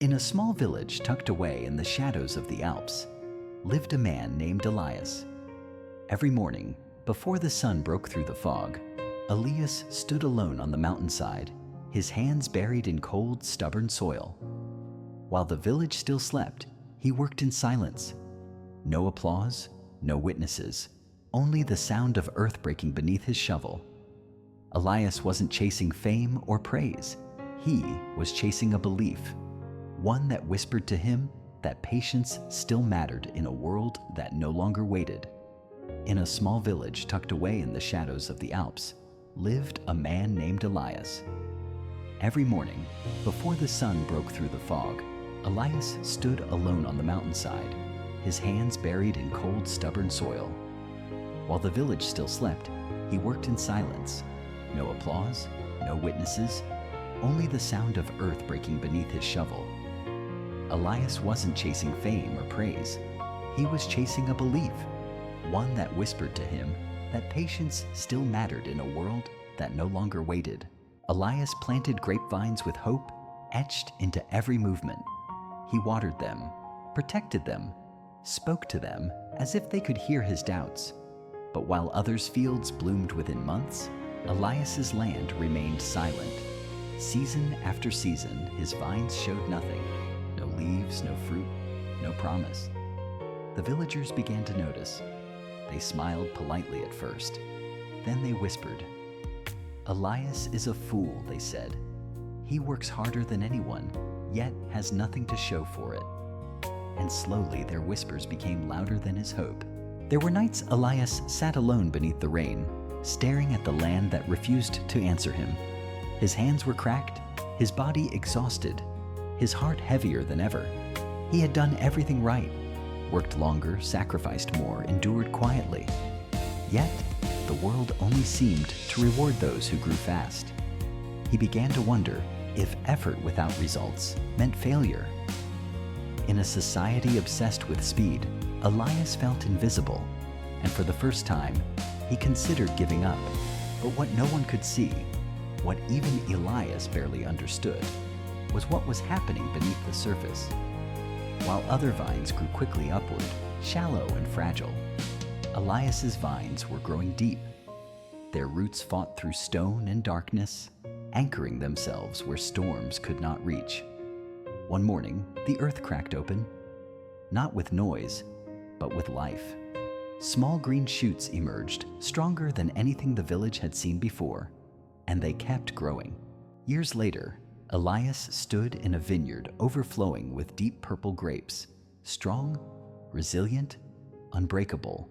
In a small village tucked away in the shadows of the Alps, lived a man named Elias. Every morning, before the sun broke through the fog, Elias stood alone on the mountainside, his hands buried in cold, stubborn soil. While the village still slept, he worked in silence. No applause, no witnesses, only the sound of earth breaking beneath his shovel. Elias wasn't chasing fame or praise. He was chasing a belief, one that whispered to him that patience still mattered in a world that no longer waited. In a small village tucked away in the shadows of the Alps, lived a man named Elias. Every morning, before the sun broke through the fog, Elias stood alone on the mountainside, his hands buried in cold, stubborn soil. While the village still slept, he worked in silence. No applause, no witnesses, only the sound of earth breaking beneath his shovel. Elias wasn't chasing fame or praise. He was chasing a belief, one that whispered to him that patience still mattered in a world that no longer waited. Elias planted grapevines with hope etched into every movement. He watered them, protected them, spoke to them as if they could hear his doubts. But while others' fields bloomed within months, Elias's land remained silent. Season after season, his vines showed nothing. No leaves, no fruit, no promise. The villagers began to notice. They smiled politely at first. Then they whispered. "Elias is a fool," they said. "He works harder than anyone, yet has nothing to show for it." And slowly their whispers became louder than his hope. There were nights Elias sat alone beneath the rain, staring at the land that refused to answer him. His hands were cracked, his body exhausted, his heart heavier than ever. He had done everything right, worked longer, sacrificed more, endured quietly. Yet, the world only seemed to reward those who grew fast. He began to wonder if effort without results meant failure. In a society obsessed with speed, Elias felt invisible, and for the first time, he considered giving up. But what no one could see, what even Elias barely understood, was what was happening beneath the surface. While other vines grew quickly upward, shallow and fragile, Elias's vines were growing deep. Their roots fought through stone and darkness, anchoring themselves where storms could not reach. One morning, the earth cracked open, not with noise, but with life. Small green shoots emerged, stronger than anything the village had seen before, and they kept growing. Years later, Elias stood in a vineyard overflowing with deep purple grapes, strong, resilient, unbreakable.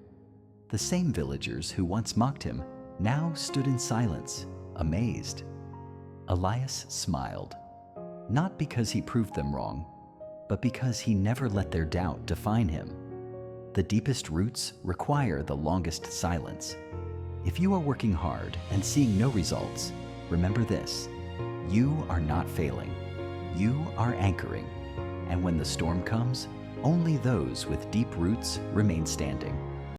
The same villagers who once mocked him now stood in silence, amazed. Elias smiled, not because he proved them wrong, but because he never let their doubt define him. The deepest roots require the longest silence. If you are working hard and seeing no results, remember this: you are not failing. You are anchoring. And when the storm comes, only those with deep roots remain standing.